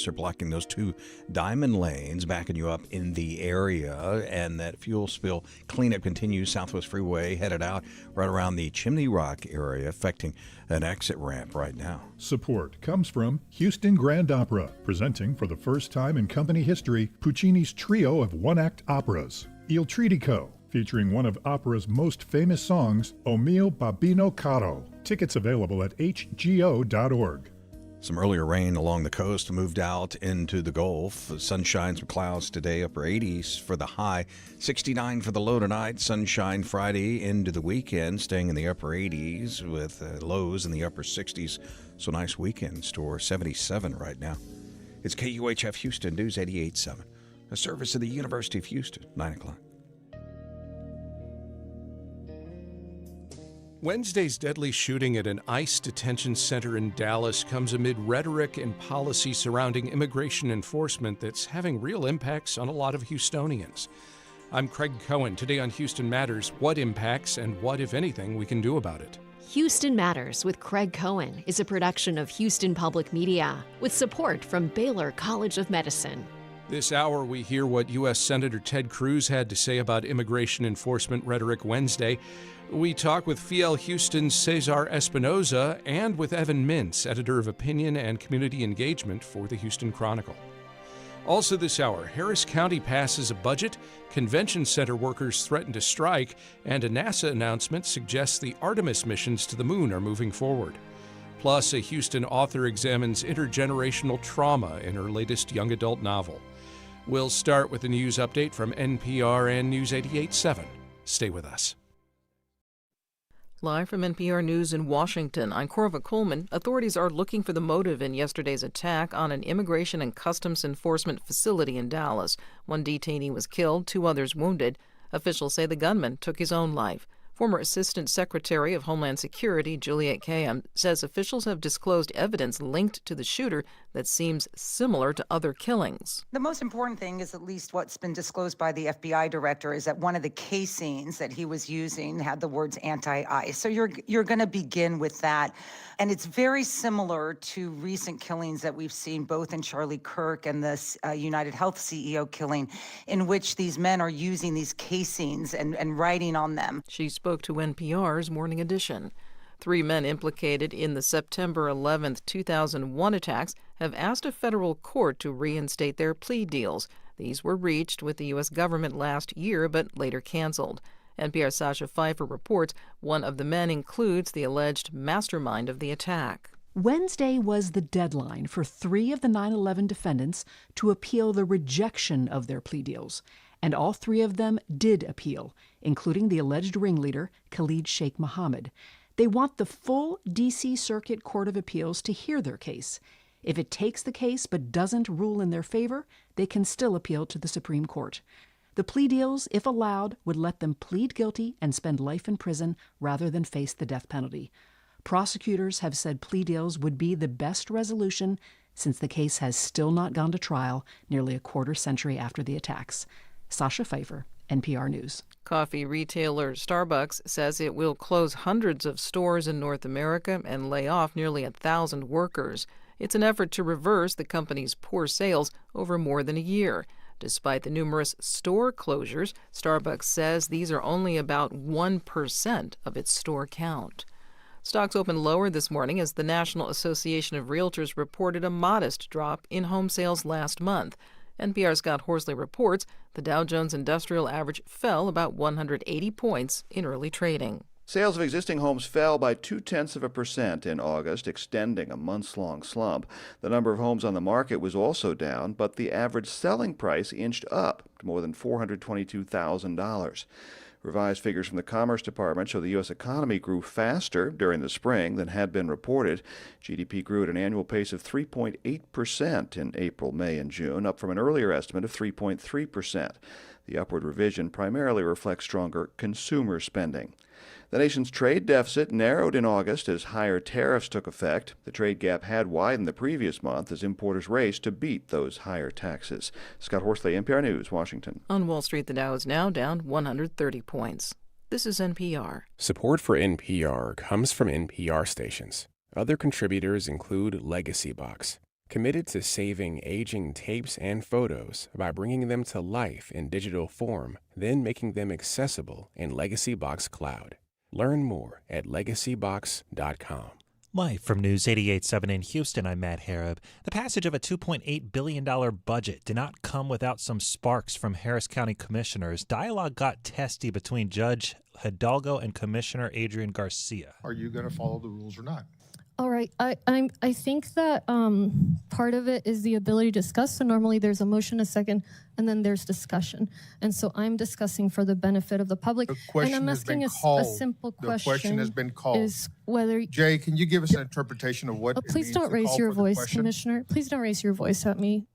are blocking those two diamond lanes, backing you up in the area. And that fuel spill cleanup continues. Southwest Freeway headed out right around the Chimney Rock area, affecting an exit ramp right now. Support comes from Houston Grand Opera, presenting for the first time in company history Puccini's trio of one-act operas. Il Tridico, featuring one of opera's most famous songs, O mio babbino caro. Tickets available at hgo.org. Some earlier rain along the coast moved out into the Gulf. Sunshine, some clouds today, upper 80s for the high, 69 for the low tonight. Sunshine Friday into the weekend, staying in the upper 80s with lows in the upper 60s. So nice weekend store, 77 right now. It's KUHF Houston News 88.7, a service of the University of Houston, 9 o'clock. Wednesday's deadly shooting at an ICE detention center in Dallas comes amid rhetoric and policy surrounding immigration enforcement that's having real impacts on a lot of Houstonians. I'm Craig Cohen. Today on Houston Matters, what impacts and what, if anything, we can do about it. Houston Matters with Craig Cohen is a production of Houston Public Media with support from Baylor College of Medicine. This hour, we hear what U.S. Senator Ted Cruz had to say about immigration enforcement rhetoric Wednesday. We talk with FIEL Houston's Cesar Espinosa and with Evan Mintz, editor of opinion and community engagement for the Houston Chronicle. Also this hour, Harris County passes a budget, convention center workers threaten to strike, and a NASA announcement suggests the Artemis missions to the moon are moving forward. Plus, a Houston author examines intergenerational trauma in her latest young adult novel. We'll start with a news update from NPR and News 88.7. Stay with us. Live from NPR News in Washington, I'm Corva Coleman. Authorities are looking for the motive in yesterday's attack on an immigration and customs enforcement facility in Dallas. One detainee was killed, 2 others wounded. Officials say the gunman took his own life. Former Assistant Secretary of Homeland Security Juliette Kayyem says officials have disclosed evidence linked to the shooter that seems similar to other killings. The most important thing is, at least what's been disclosed by the FBI director, is that one of the casings that he was using had the words anti-ICE. So you're going to begin with that. And it's very similar to recent killings that we've seen both in Charlie Kirk and the United Health CEO killing, in which these men are using these casings and writing on them. She spoke to NPR's Morning Edition. 3 men implicated in the September 11, 2001 attacks have asked a federal court to reinstate their plea deals. These were reached with the U.S. government last year, but later canceled. NPR's Sasha Pfeiffer reports one of the men includes the alleged mastermind of the attack. Wednesday was the deadline for 3 of the 9/11 defendants to appeal the rejection of their plea deals. And all 3 of them did appeal, including the alleged ringleader, Khalid Sheikh Mohammed. They want the full D.C. Circuit Court of Appeals to hear their case. If it takes the case but doesn't rule in their favor, they can still appeal to the Supreme Court. The plea deals, if allowed, would let them plead guilty and spend life in prison rather than face the death penalty. Prosecutors have said plea deals would be the best resolution since the case has still not gone to trial nearly a quarter century after the attacks. Sasha Pfeiffer, NPR News. Coffee retailer Starbucks says it will close hundreds of stores in North America and lay off nearly 1,000 workers. It's an effort to reverse the company's poor sales over more than a year. Despite the numerous store closures, Starbucks says these are only about 1% of its store count. Stocks opened lower this morning as the National Association of Realtors reported a modest drop in home sales last month. NPR's Scott Horsley reports the Dow Jones Industrial Average fell about 180 points in early trading. Sales of existing homes fell by 0.2% in August, extending a months-long slump. The number of homes on the market was also down, but the average selling price inched up to more than $422,000. Revised figures from the Commerce Department show the U.S. economy grew faster during the spring than had been reported. GDP grew at an annual pace of 3.8% in April, May, and June, up from an earlier estimate of 3.3%. The upward revision primarily reflects stronger consumer spending. The nation's trade deficit narrowed in August as higher tariffs took effect. The trade gap had widened the previous month as importers raced to beat those higher taxes. Scott Horsley, NPR News, Washington. On Wall Street, the Dow is now down 130 points. This is NPR. Support for NPR comes from NPR stations. Other contributors include Legacy Box, committed to saving aging tapes and photos by bringing them to life in digital form, then making them accessible in Legacy Box Cloud. Learn more at legacybox.com. Live from News 88.7 in Houston, I'm Matt Harab. The passage of a $2.8 billion budget did not come without some sparks from Harris County commissioners. Dialogue got testy between Judge Hidalgo and Commissioner Adrian Garcia. Are you going to follow the rules or not? All right. I think that part of it is the ability to discuss. So normally there's a motion, a second, and then there's discussion. And so I'm discussing for the benefit of the public. The question and I'm has asking been called. A simple question. The question has been called. Is whether Jay, can you give us an interpretation of what it please means don't to raise call your for the voice, question? Commissioner. Please don't raise your voice at me.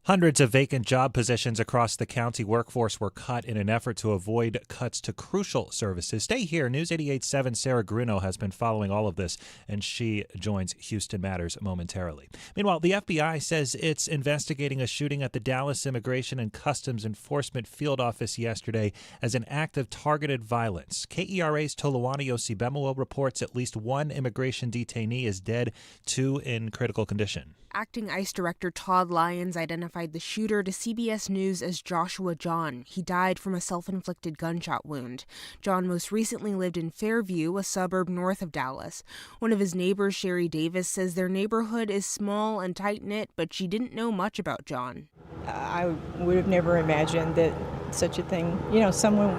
Hundreds of vacant job positions across the county workforce were cut in an effort to avoid cuts to crucial services. Stay here. News 88.7 Sarah Grunau has been following all of this, and she joins Houston Matters momentarily. Meanwhile, the FBI says it's investigating a shooting at the Dallas Immigration and Customs Enforcement Field Office yesterday as an act of targeted violence. KERA's Toluwani Osibemowo reports at least one immigration detainee is dead, 2 in critical condition. Acting ICE Director Todd Lyons identified the shooter to CBS News as Joshua John. He died from a self-inflicted gunshot wound. John most recently lived in Fairview, a suburb north of Dallas. One of his neighbors, Sherry Davis, says their neighborhood is small and tight-knit, but she didn't know much about John. I would have never imagined that such a thing, someone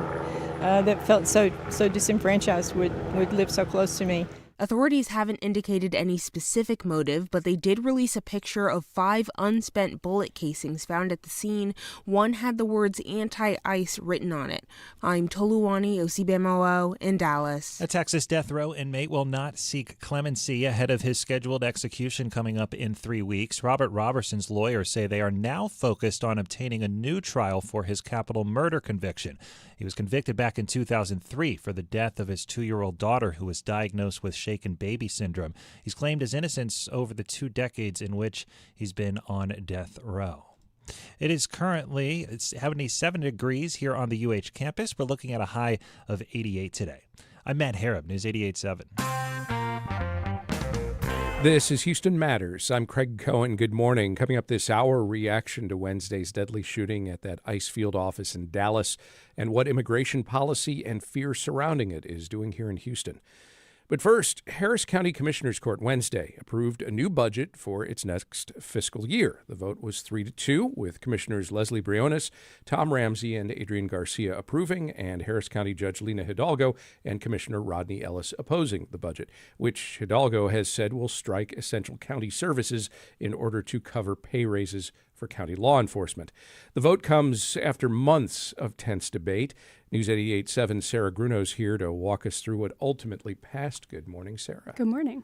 that felt so disenfranchised would live so close to me. Authorities haven't indicated any specific motive, but they did release a picture of 5 unspent bullet casings found at the scene. One had the words anti-ICE written on it. I'm Toluwani Osibemowo in Dallas. A Texas death row inmate will not seek clemency ahead of his scheduled execution coming up in 3 weeks. Robert Robertson's lawyers say they are now focused on obtaining a new trial for his capital murder conviction. He was convicted back in 2003 for the death of his 2-year-old daughter who was diagnosed with shaken baby syndrome. He's claimed his innocence over the 2 decades in which he's been on death row. It is currently 77 degrees here on the UH campus. We're looking at a high of 88 today. I'm Matt Harab, News 88.7. This is Houston Matters. I'm Craig Cohen. Good morning. Coming up this hour, reaction to Wednesday's deadly shooting at that ICE field office in Dallas and what immigration policy and fear surrounding it is doing here in Houston. But first, Harris County Commissioners Court Wednesday approved a new budget for its next fiscal year. The vote was 3-2, with Commissioners Leslie Briones, Tom Ramsey, and Adrian Garcia approving, and Harris County Judge Lena Hidalgo and Commissioner Rodney Ellis opposing the budget, which Hidalgo has said will strike essential county services in order to cover pay raises for county law enforcement. The vote comes after months of tense debate. News 88.7 Sarah Grunau's here to walk us through what ultimately passed. Good morning, Sarah. Good morning.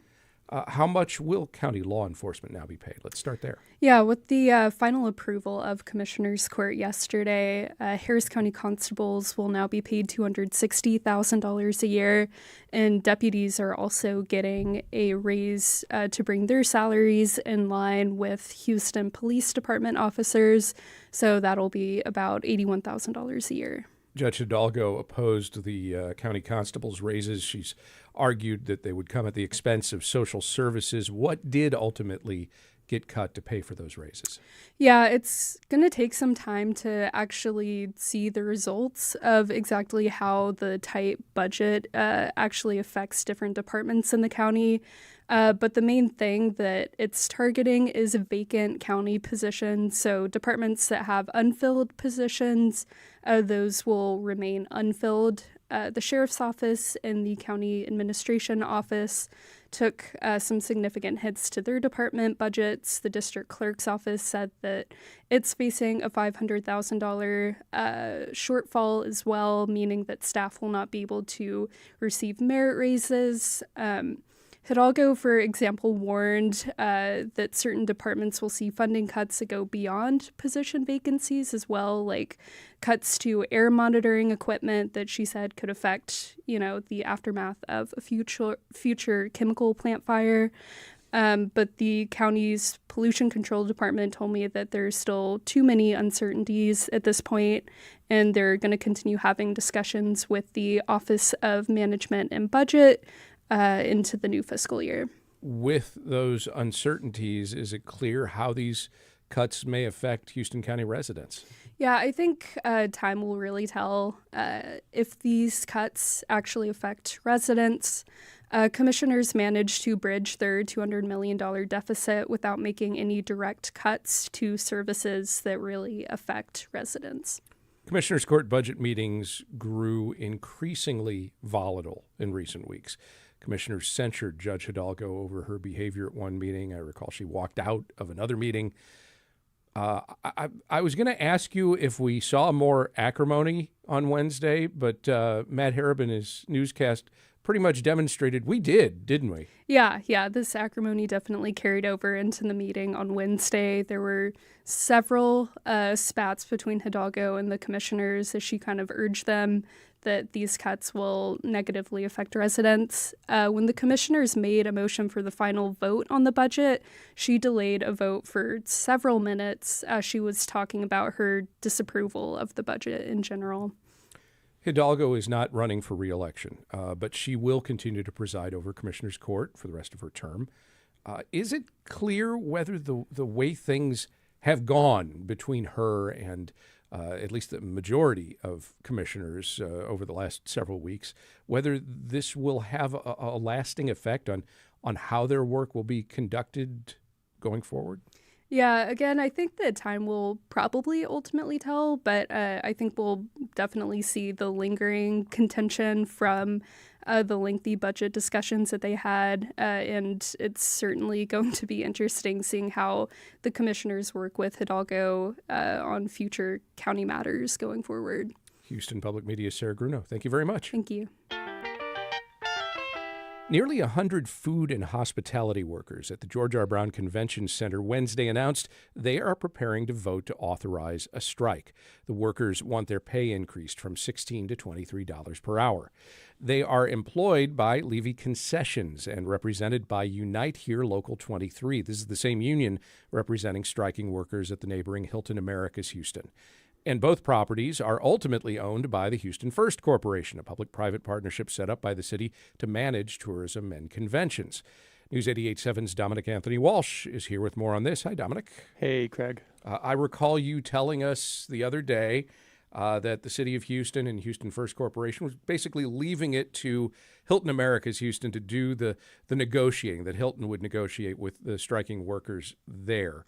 How much will county law enforcement now be paid? Let's start there. Yeah, with the final approval of Commissioners Court yesterday, Harris County constables will now be paid $260,000 a year, and deputies are also getting a raise to bring their salaries in line with Houston Police Department officers, so that'll be about $81,000 a year. Judge Hidalgo opposed the county constables' raises. She's argued that they would come at the expense of social services. What did ultimately get cut to pay for those raises? Yeah, it's going to take some time to actually see the results of exactly how the tight budget actually affects different departments in the county. But the main thing that it's targeting is vacant county positions. So departments that have unfilled positions, those will remain unfilled. The sheriff's office and the county administration office took some significant hits to their department budgets. The district clerk's office said that it's facing a $500,000 shortfall as well, meaning that staff will not be able to receive merit raises. Hidalgo, for example, warned that certain departments will see funding cuts that go beyond position vacancies as well, like cuts to air monitoring equipment that she said could affect, the aftermath of a future chemical plant fire. But the county's pollution control department told me that there's still too many uncertainties at this point, and they're going to continue having discussions with the Office of Management and Budget into the new fiscal year. with those uncertainties, is it clear how these cuts may affect Houston County residents? Yeah, I think time will really tell if these cuts actually affect residents. Commissioners managed to bridge their $200 million deficit without making any direct cuts to services that really affect residents. Commissioners' Court budget meetings grew increasingly volatile in recent weeks. Commissioners censured Judge Hidalgo over her behavior at one meeting. I recall she walked out of another meeting. I was going to ask you if we saw more acrimony on Wednesday, but Matt Harrop in his newscast pretty much demonstrated we did, didn't we? Yeah, this acrimony definitely carried over into the meeting on Wednesday. There were several spats between Hidalgo and the commissioners as she kind of urged them that these cuts will negatively affect residents. When the commissioners made a motion for the final vote on the budget, she delayed a vote for several minutes as she was talking about her disapproval of the budget in general. Hidalgo is not running for re-election, but she will continue to preside over Commissioners Court for the rest of her term. Is it clear whether the way things have gone between her and at least the majority of commissioners over the last several weeks, whether this will have a lasting effect on how their work will be conducted going forward? Yeah, again, I think that time will probably ultimately tell, but I think we'll definitely see the lingering contention from the lengthy budget discussions that they had, and it's certainly going to be interesting seeing how the commissioners work with Hidalgo on future county matters going forward. Houston Public Media's Sarah Grunau, thank you very much. Thank you. Nearly 100 food and hospitality workers at the George R. Brown Convention Center Wednesday announced they are preparing to vote to authorize a strike. The workers want their pay increased from $16 to $23 per hour. They are employed by Levy Concessions and represented by Unite Here Local 23. This is the same union representing striking workers at the neighboring Hilton Americas-Houston. And both properties are ultimately owned by the Houston First Corporation, a public-private partnership set up by the city to manage tourism and conventions. News 88.7's Dominic Anthony Walsh is here with more on this. Hi, Dominic. Hey, Craig. I recall you telling us the other day that the city of Houston and Houston First Corporation was basically leaving it to Hilton Americas-Houston to do the negotiating, that Hilton would negotiate with the striking workers there.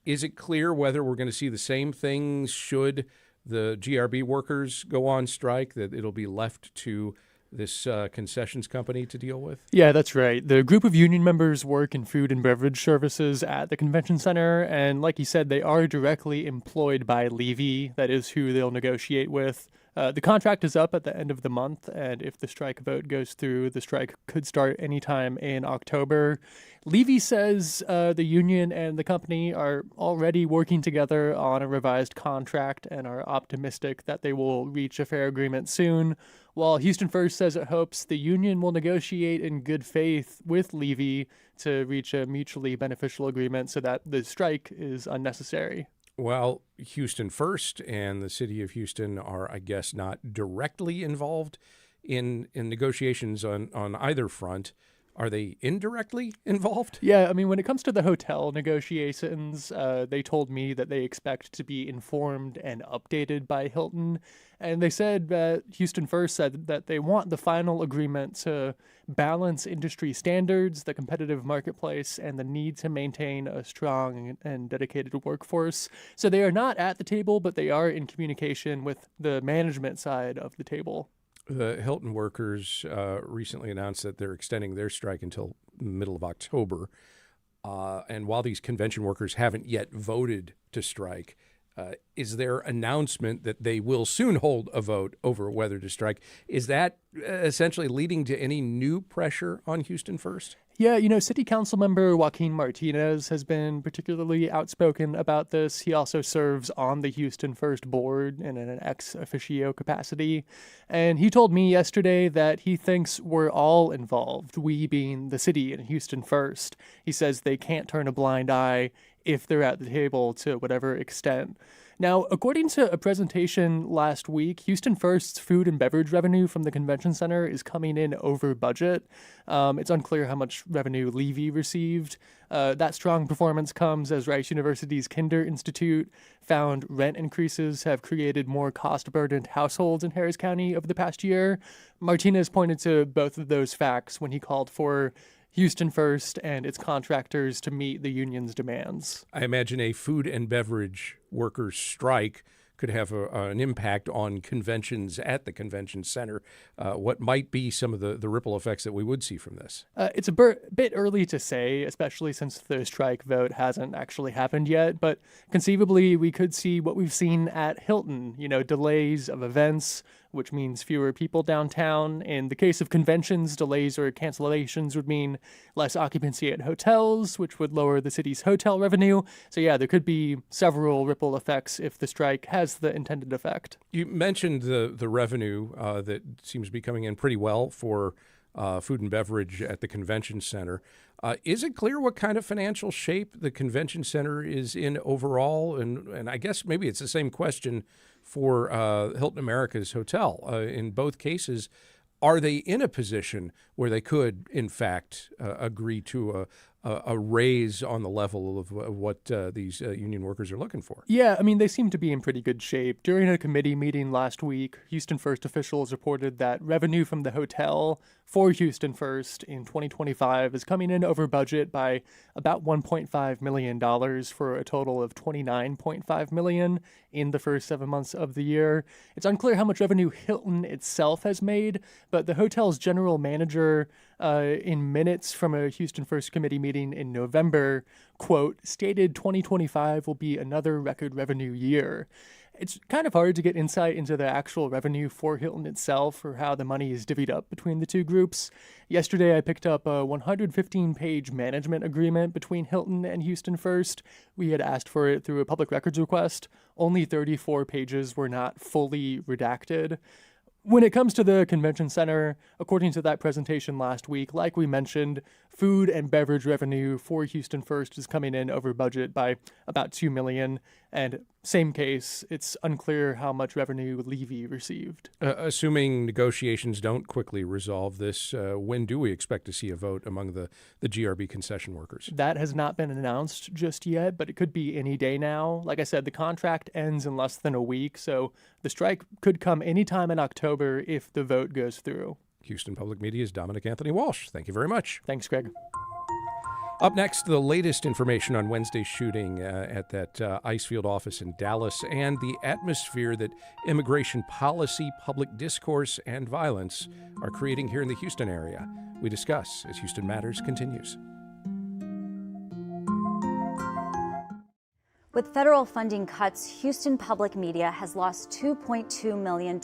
Is it clear whether we're going to see the same things should the GRB workers go on strike, that it'll be left to this concessions company to deal with? Yeah, that's right. The group of union members work in food and beverage services at the convention center, and like you said, they are directly employed by Levy. That is who they'll negotiate with. The contract is up at the end of the month, and if the strike vote goes through, the strike could start anytime in October. Levy says the union and the company are already working together on a revised contract and are optimistic that they will reach a fair agreement soon, while Houston First says it hopes the union will negotiate in good faith with Levy to reach a mutually beneficial agreement so that the strike is unnecessary. Well, Houston First and the city of Houston are, I guess, not directly involved in negotiations on either front. Are they indirectly involved? Yeah, I mean, when it comes to the hotel negotiations, they told me that they expect to be informed and updated by Hilton. And they said that Houston First said that they want the final agreement to balance industry standards, the competitive marketplace, and the need to maintain a strong and dedicated workforce. So they are not at the table, but they are in communication with the management side of the table. The Hilton workers recently announced that they're extending their strike until the middle of October. And while these convention workers haven't yet voted to strike, is their announcement that they will soon hold a vote over whether to strike, is that essentially leading to any new pressure on Houston First? Yeah, you know, City Council member Joaquin Martinez has been particularly outspoken about this. He also serves on the Houston First board in an ex officio capacity. And he told me yesterday that he thinks we're all involved, we being the city and Houston First. He says they can't turn a blind eye if they're at the table to whatever extent. Now, according to a presentation last week, Houston First's food and beverage revenue from the convention center is coming in over budget. It's unclear how much revenue Levy received. That strong performance comes as Rice University's Kinder Institute found rent increases have created more cost-burdened households in Harris County over the past year. Martinez pointed to both of those facts when he called for Houston First and its contractors to meet the union's demands. I imagine a food and beverage workers' strike could have an impact on conventions at the convention center. What might be some of the ripple effects that we would see from this? It's a bit early to say, especially since the strike vote hasn't actually happened yet, but conceivably we could see what we've seen at Hilton, delays of events, which means fewer people downtown. In the case of conventions, delays or cancellations would mean less occupancy at hotels, which would lower the city's hotel revenue. So yeah, there could be several ripple effects if the strike has the intended effect. You mentioned the revenue that seems to be coming in pretty well for food and beverage at the convention center. Is it clear what kind of financial shape the convention center is in overall? And I guess maybe it's the same question for Hilton Americas Hotel. In both cases, are they in a position where they could, in fact, agree to a raise on the level of what these union workers are looking for? Yeah, I mean, they seem to be in pretty good shape. During a committee meeting last week, Houston First officials reported that revenue from the hotel for Houston First in 2025 is coming in over budget by about $1.5 million for a total of $29.5 million in the first 7 months of the year. It's unclear how much revenue Hilton itself has made, but the hotel's general manager, in minutes from a Houston First committee meeting in November, quote, stated 2025 will be another record revenue year. It's kind of hard to get insight into the actual revenue for Hilton itself or how the money is divvied up between the two groups. Yesterday, I picked up a 115-page management agreement between Hilton and Houston First. We had asked for it through a public records request. Only 34 pages were not fully redacted. When it comes to the convention center, according to that presentation last week, like we mentioned, food and beverage revenue for Houston First is coming in over budget by about $2 million. And same case, it's unclear how much revenue Levy received. Assuming negotiations don't quickly resolve this, when do we expect to see a vote among the GRB concession workers? That has not been announced just yet, but it could be any day now. Like I said, the contract ends in less than a week, so the strike could come anytime in October if the vote goes through. Houston Public Media's Dominic Anthony Walsh. Thank you very much. Thanks, Greg. Up next, the latest information on Wednesday's shooting at that Icefield office in Dallas and the atmosphere that immigration policy, public discourse, and violence are creating here in the Houston area. We discuss as Houston Matters continues. With federal funding cuts, Houston Public Media has lost $2.2 million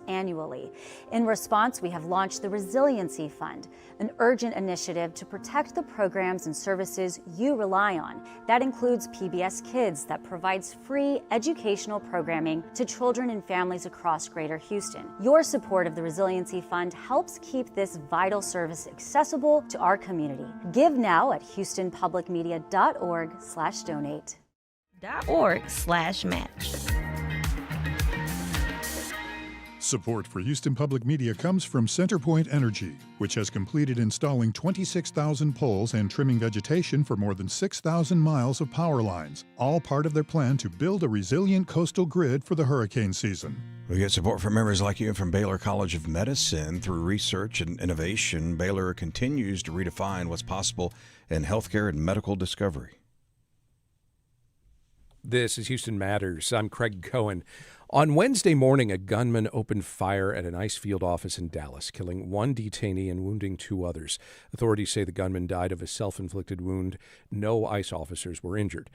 annually. In response, we have launched the Resiliency Fund, an urgent initiative to protect the programs and services you rely on. That includes PBS Kids, that provides free educational programming to children and families across Greater Houston. Your support of the Resiliency Fund helps keep this vital service accessible to our community. Give now at houstonpublicmedia.org/donate. .org/match. Support for Houston Public Media comes from CenterPoint Energy, which has completed installing 26,000 poles and trimming vegetation for more than 6,000 miles of power lines, all part of their plan to build a resilient coastal grid for the hurricane season. We get support from members like you from Baylor College of Medicine. Through research and innovation, Baylor continues to redefine what's possible in healthcare and medical discovery. This is Houston Matters. I'm Craig Cohen. On Wednesday morning, a gunman opened fire at an Icefield office in Dallas, killing one detainee and wounding two others. Authorities say the gunman died of a self-inflicted wound. No ICE officers were injured.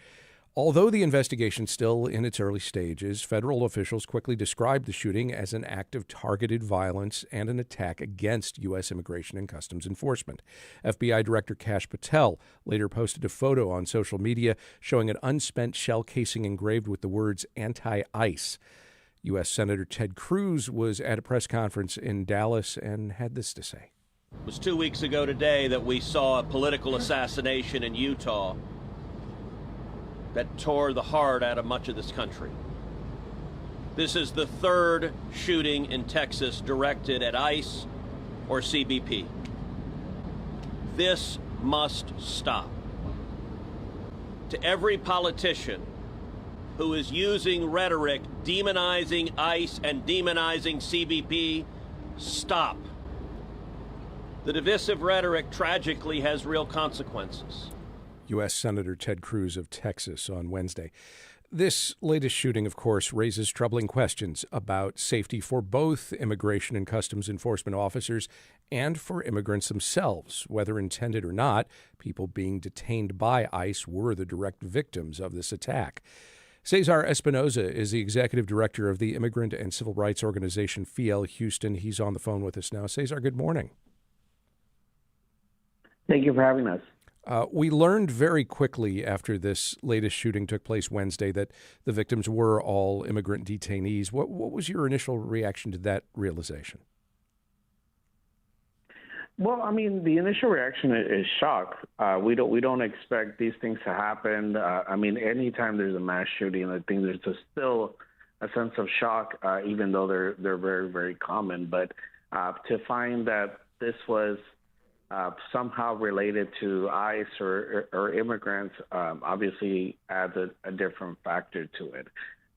Although the investigation is still in its early stages, federal officials quickly described the shooting as an act of targeted violence and an attack against U.S. Immigration and Customs Enforcement. FBI Director Kash Patel later posted a photo on social media showing an unspent shell casing engraved with the words anti-ICE. U.S. Senator Ted Cruz was at a press conference in Dallas and had this to say. It was 2 weeks ago today that we saw a political assassination in Utah. that tore the heart out of much of this country. This is the third shooting in Texas directed at ICE or CBP. This must stop. To every politician who is using rhetoric demonizing ICE and demonizing CBP, stop. The divisive rhetoric tragically has real consequences. U.S. Senator Ted Cruz of Texas on Wednesday. This latest shooting, of course, raises troubling questions about safety for both immigration and customs enforcement officers and for immigrants themselves. Whether intended or not, people being detained by ICE were the direct victims of this attack. Cesar Espinosa is the executive director of the immigrant and civil rights organization FIEL Houston. He's on the phone with us now. Cesar, good morning. Thank you for having us. We learned very quickly after this latest shooting took place Wednesday that the victims were all immigrant detainees. What was your initial reaction to that realization? Well, I mean, the initial reaction is shock. We don't expect these things to happen. I mean, anytime there's a mass shooting, I think there's still a sense of shock, even though they're very, very common. But to find that this was somehow related to ICE or immigrants obviously adds a different factor to it.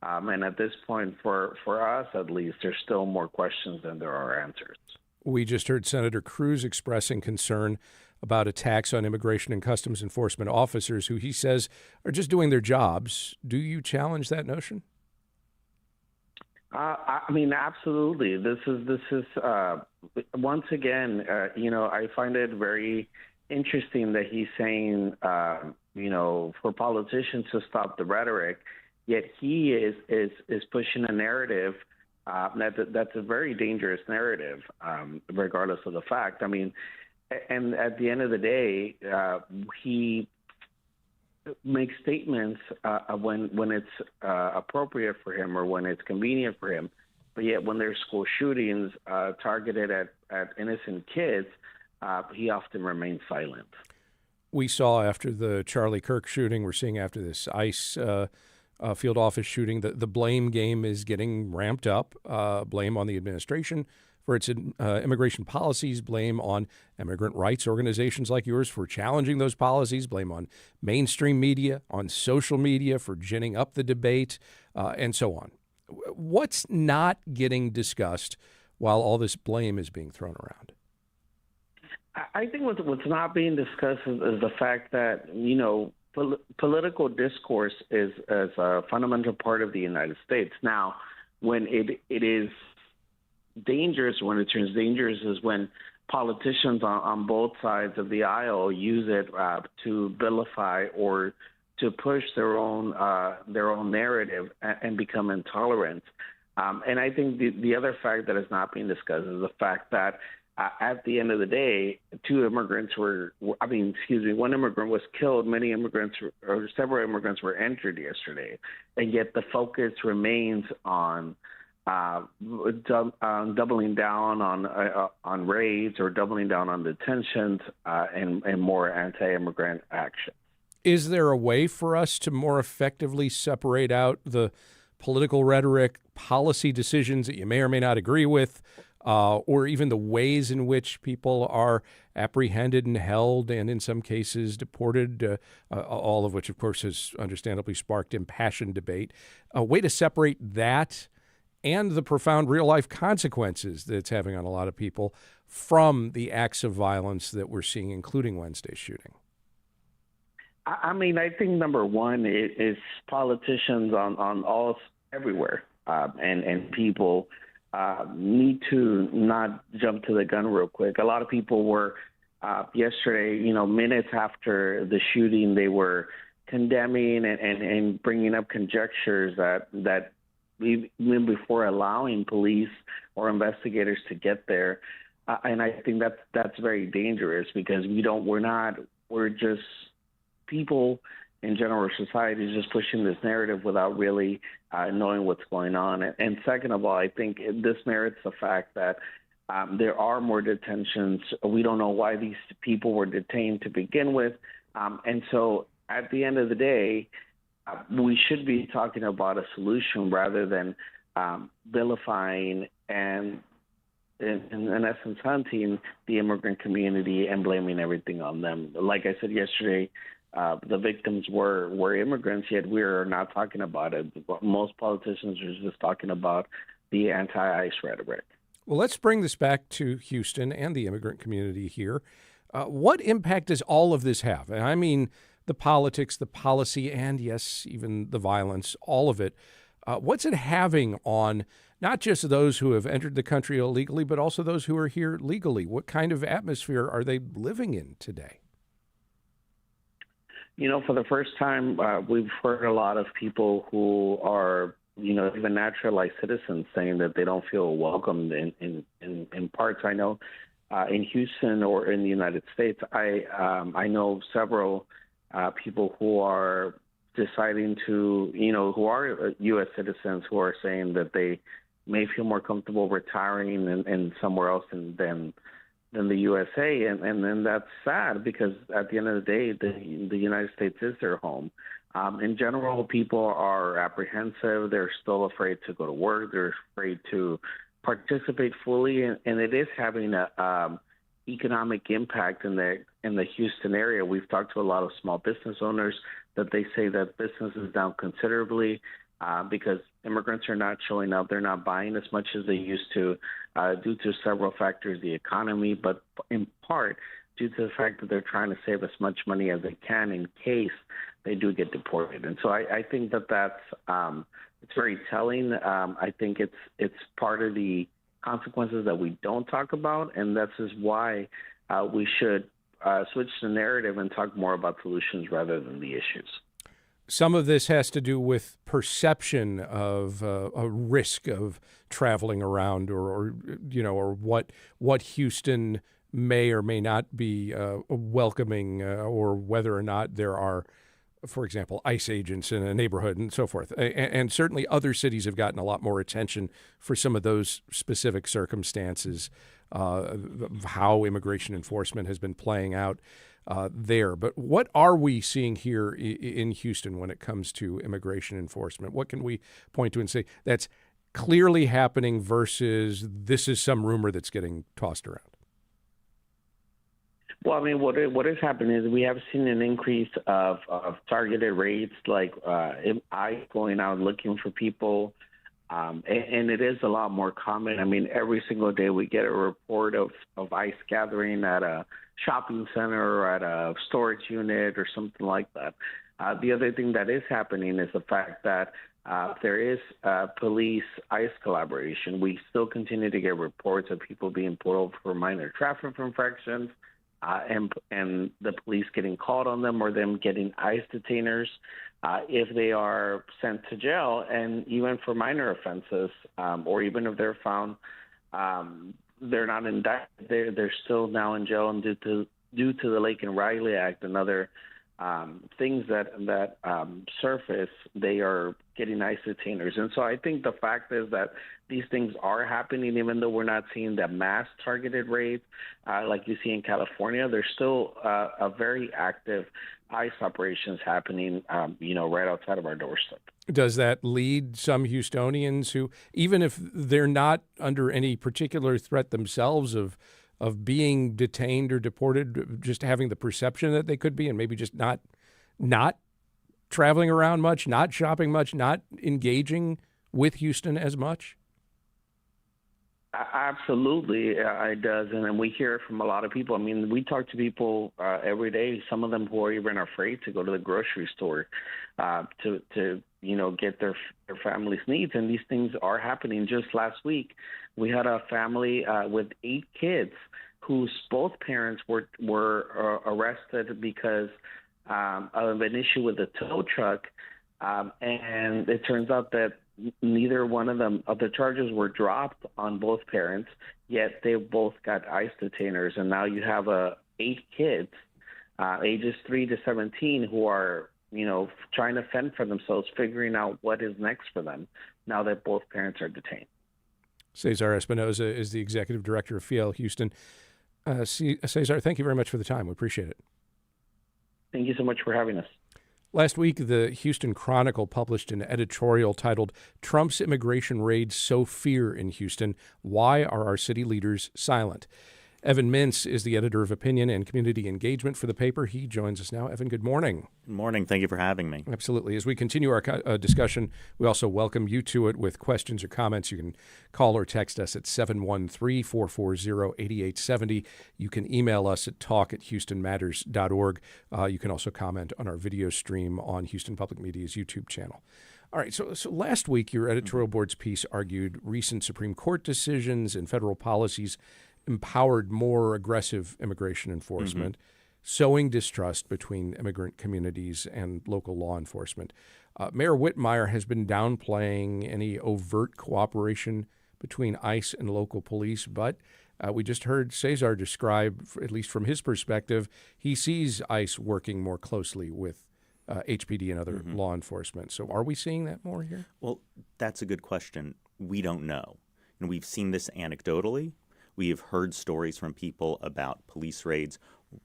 And at this point, for us at least, there's still more questions than there are answers. We just heard Senator Cruz expressing concern about attacks on immigration and customs enforcement officers who he says are just doing their jobs. Do you challenge that notion? I mean, absolutely. This is once again, I find it very interesting that he's saying, for politicians to stop the rhetoric, yet he is pushing a narrative that's a very dangerous narrative, regardless of the fact. I mean, and at the end of the day, he makes statements when it's appropriate for him or when it's convenient for him. But yet when there's school shootings targeted at innocent kids, he often remains silent. We saw after the Charlie Kirk shooting, we're seeing after this ICE field office shooting, the blame game is getting ramped up. Blame on the administration for its immigration policies, blame on immigrant rights organizations like yours for challenging those policies, blame on mainstream media, on social media for ginning up the debate, and so on. What's not getting discussed while all this blame is being thrown around? I think what's not being discussed is the fact that, political discourse is a fundamental part of the United States. Now, when it is dangerous, when it turns dangerous, is when politicians on both sides of the aisle use it to vilify or to push their own narrative and become intolerant. And I think the other fact that is not being discussed is the fact that at the end of the day, one immigrant was killed. Several immigrants were injured yesterday, and yet the focus remains on doubling down on raids or doubling down on detentions and more anti-immigrant action. Is there a way for us to more effectively separate out the political rhetoric, policy decisions that you may or may not agree with, or even the ways in which people are apprehended and held and in some cases deported, all of which, of course, has understandably sparked impassioned debate? A way to separate that and the profound real-life consequences that it's having on a lot of people from the acts of violence that we're seeing, including Wednesday's shooting? I mean, I think number one is politicians on everywhere, and people need to not jump to the gun real quick. A lot of people were yesterday, minutes after the shooting, they were condemning and bringing up conjectures that even before allowing police or investigators to get there. And I think that's very dangerous because we're just people in general society is just pushing this narrative without really knowing what's going on. And second of all, I think this merits the fact that there are more detentions. We don't know why these people were detained to begin with. And so at the end of the day, we should be talking about a solution rather than vilifying and, in essence, hunting the immigrant community and blaming everything on them. Like I said yesterday, the victims were immigrants, yet we're not talking about it. Most politicians are just talking about the anti-ICE rhetoric. Well, let's bring this back to Houston and the immigrant community here. What impact does all of this have? And I mean the politics, the policy, and yes, even the violence, all of it. What's it having on not just those who have entered the country illegally, but also those who are here legally? What kind of atmosphere are they living in today? You know, for the first time, we've heard a lot of people who are, you know, even naturalized citizens saying that they don't feel welcomed in parts. I know in Houston or in the United States, I know several people who are deciding to, you know, who are U.S. citizens who are saying that they may feel more comfortable retiring in somewhere else than the USA, and then that's sad because at the end of the day, the United States is their home. In general, people are apprehensive. They're still afraid to go to work. They're afraid to participate fully, and it is having a economic impact in the Houston area. We've talked to a lot of small business owners that they say that business is down considerably because immigrants are not showing up. They're not buying as much as they used to due to several factors, the economy, but in part due to the fact that they're trying to save as much money as they can in case they do get deported. And so I think that's it's very telling. I think it's part of the consequences that we don't talk about, and this is why we should switch the narrative and talk more about solutions rather than the issues. Some of this has to do with perception of a risk of traveling around, or what Houston may or may not be welcoming, or whether or not there are, for example, ICE agents in a neighborhood and so forth. And certainly other cities have gotten a lot more attention for some of those specific circumstances, how immigration enforcement has been playing out there. But what are we seeing here in Houston when it comes to immigration enforcement? What can we point to and say that's clearly happening versus this is some rumor that's getting tossed around? Well, I mean, what is happening is we have seen an increase of targeted raids, like ICE going out looking for people, and it is a lot more common. I mean, every single day we get a report of ICE gathering at a shopping center or at a storage unit or something like that. The other thing that is happening is the fact that there is police-ICE collaboration. We still continue to get reports of people being pulled over for minor traffic infractions, and the police getting called on them or them getting ICE detainers if they are sent to jail, and even for minor offenses, or even if they're found they're not indicted, they're still now in jail, and due to the Lake and Riley Act and other things that surface, they are getting ICE detainers. And so I think the fact is that these things are happening, even though we're not seeing the mass targeted raids like you see in California. There's still a very active ICE operations happening, right outside of our doorstep. Does that lead some Houstonians who, even if they're not under any particular threat themselves of being detained or deported, just having the perception that they could be, and maybe just not traveling around much, not shopping much, not engaging with Houston as much? Absolutely, it does, and we hear it from a lot of people. I mean, we talk to people every day. Some of them who are even afraid to go to the grocery store to get their family's needs, and these things are happening. Just last week, we had a family with 8 kids whose both parents were arrested because of an issue with a tow truck, and it turns out that neither one of the charges were dropped on both parents, yet they both got ICE detainers. And now you have 8 kids, ages 3 to 17, who are, trying to fend for themselves, figuring out what is next for them now that both parents are detained. Cesar Espinosa is the executive director of FIEL Houston. Cesar, thank you very much for the time. We appreciate it. Thank you so much for having us. Last week, the Houston Chronicle published an editorial titled, "Trump's Immigration Raid Sow Fear in Houston. Why Are Our City Leaders Silent?" Evan Mintz is the editor of opinion and community engagement for the paper. He joins us now. Evan, good morning. Good morning. Thank you for having me. Absolutely. As we continue our discussion, we also welcome you to it with questions or comments. You can call or text us at 713-440-8870. You can email us at talk@houstonmatters.org. You can also comment on our video stream on Houston Public Media's YouTube channel. All right, so last week, your editorial board's piece argued recent Supreme Court decisions and federal policies empowered more aggressive immigration enforcement, sowing distrust between immigrant communities and local law enforcement. Mayor Whitmire has been downplaying any overt cooperation between ICE and local police, but we just heard Cesar describe, at least from his perspective, he sees ICE working more closely with HPD and other law enforcement. So are we seeing that more here? Well, that's a good question. We don't know. And we've seen this anecdotally. We have heard stories from people about police raids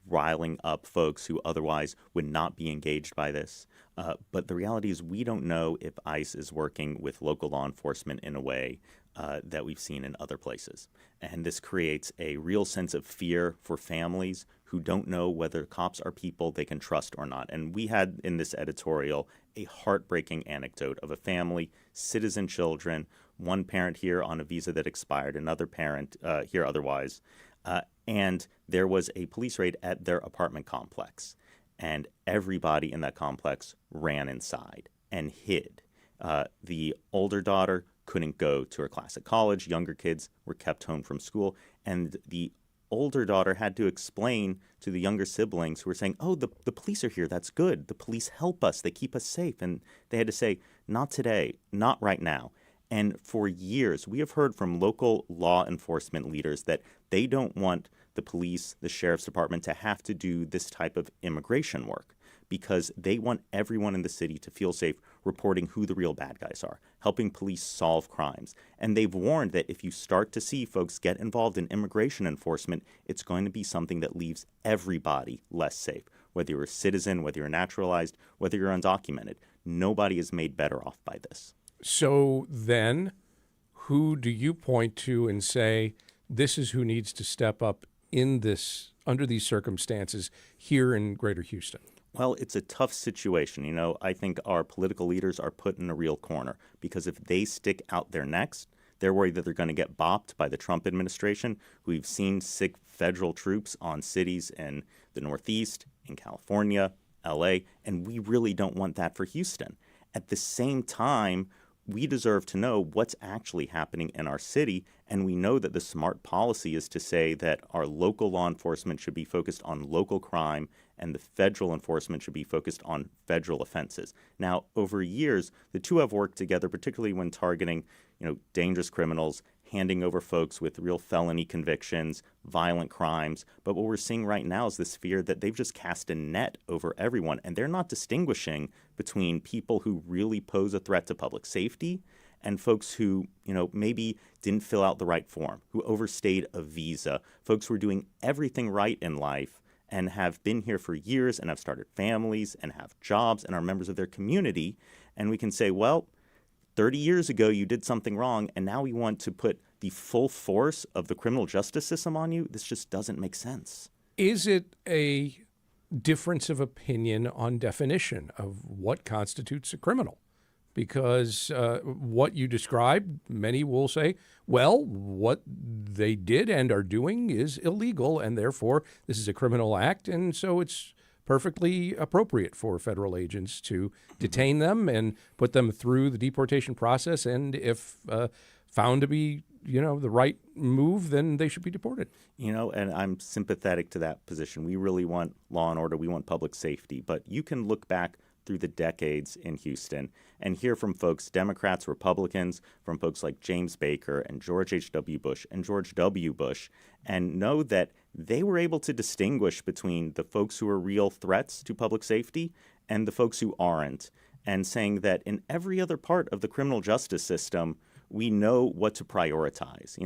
riling up folks who otherwise would not be engaged by this. But the reality is we don't know if ICE is working with local law enforcement in a way that we've seen in other places. And this creates a real sense of fear for families who don't know whether cops are people they can trust or not. And we had in this editorial a heartbreaking anecdote of a family, citizen children, one parent here on a visa that expired, another parent here otherwise. And there was a police raid at their apartment complex. And everybody in that complex ran inside and hid. The older daughter couldn't go to her class at college. Younger kids were kept home from school. And the older daughter had to explain to the younger siblings who were saying, oh, the police are here. That's good. The police help us. They keep us safe. And they had to say, not today, not right now. And for years, we have heard from local law enforcement leaders that they don't want the police, the sheriff's department to have to do this type of immigration work because they want everyone in the city to feel safe reporting who the real bad guys are, helping police solve crimes. And they've warned that if you start to see folks get involved in immigration enforcement, it's going to be something that leaves everybody less safe, whether you're a citizen, whether you're naturalized, whether you're undocumented. Nobody is made better off by this. So then, who do you point to and say, this is who needs to step up in this, under these circumstances here in Greater Houston? Well, it's a tough situation. You know, I think our political leaders are put in a real corner because if they stick out their necks, they're worried that they're going to get bopped by the Trump administration. We've seen sick federal troops on cities in the Northeast, in California, LA, and we really don't want that for Houston. At the same time, we deserve to know what's actually happening in our city, and we know that the smart policy is to say that our local law enforcement should be focused on local crime and the federal enforcement should be focused on federal offenses. Now, over years, the two have worked together, particularly when targeting, dangerous criminals, handing over folks with real felony convictions, violent crimes. But what we're seeing right now is this fear that they've just cast a net over everyone, and they're not distinguishing between people who really pose a threat to public safety and folks who, maybe didn't fill out the right form, who overstayed a visa, folks who are doing everything right in life and have been here for years and have started families and have jobs and are members of their community. And we can say, well, 30 years ago, you did something wrong, and now we want to put the full force of the criminal justice system on you. This just doesn't make sense. Is it a difference of opinion on definition of what constitutes a criminal? Because what you described, many will say, well, what they did and are doing is illegal, and therefore this is a criminal act, and so it's perfectly appropriate for federal agents to detain them and put them through the deportation process. And if found to be, the right move, then they should be deported. And I'm sympathetic to that position. We really want law and order. We want public safety. But you can look back through the decades in Houston and hear from folks, Democrats, Republicans, from folks like James Baker and George H.W. Bush and George W. Bush, and know that they were able to distinguish between the folks who are real threats to public safety and the folks who aren't, and saying that in every other part of the criminal justice system, we know what to prioritize.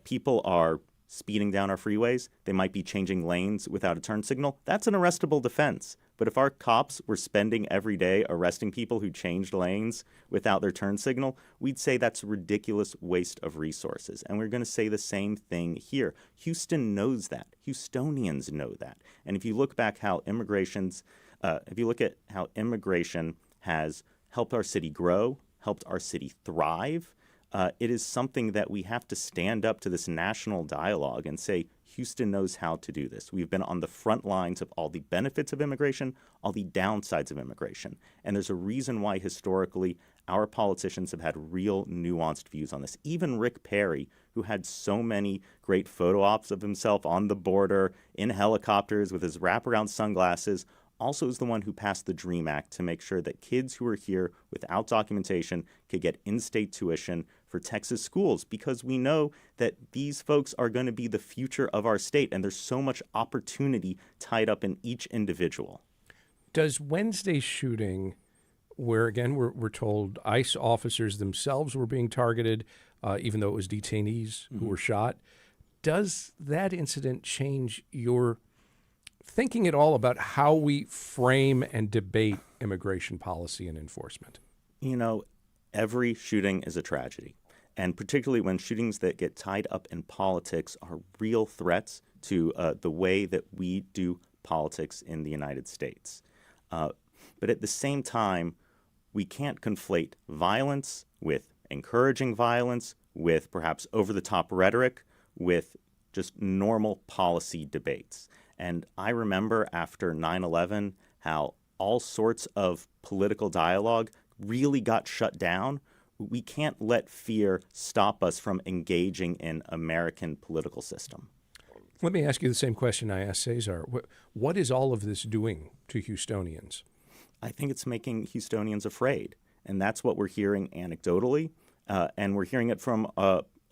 People are speeding down our freeways. They might be changing lanes without a turn signal. That's an arrestable defense. But if our cops were spending every day arresting people who changed lanes without their turn signal, we'd say that's a ridiculous waste of resources. And we're going to say the same thing here. Houston knows that. Houstonians know that. And if you look back if you look at how immigration has helped our city grow, helped our city thrive, it is something that we have to stand up to this national dialogue and say, Houston knows how to do this. We've been on the front lines of all the benefits of immigration, all the downsides of immigration. And there's a reason why historically our politicians have had real nuanced views on this. Even Rick Perry, who had so many great photo ops of himself on the border, in helicopters with his wraparound sunglasses, also is the one who passed the DREAM Act to make sure that kids who are here without documentation could get in-state tuition for Texas schools, because we know that these folks are going to be the future of our state, and there's so much opportunity tied up in each individual. Does Wednesday's shooting, where again we're told ICE officers themselves were being targeted, even though it was detainees who were shot, does that incident change your thinking at all about how we frame and debate immigration policy and enforcement? You know, every shooting is a tragedy. And particularly when shootings that get tied up in politics are real threats to the way that we do politics in the United States. But at the same time, we can't conflate violence with encouraging violence, with perhaps over-the-top rhetoric, with just normal policy debates. And I remember after 9/11 how all sorts of political dialogue really got shut down. We can't let fear stop us from engaging in American political system. Let me ask you the same question I asked Cesar. What is all of this doing to Houstonians? I think it's making Houstonians afraid. And that's what we're hearing anecdotally. And we're hearing it from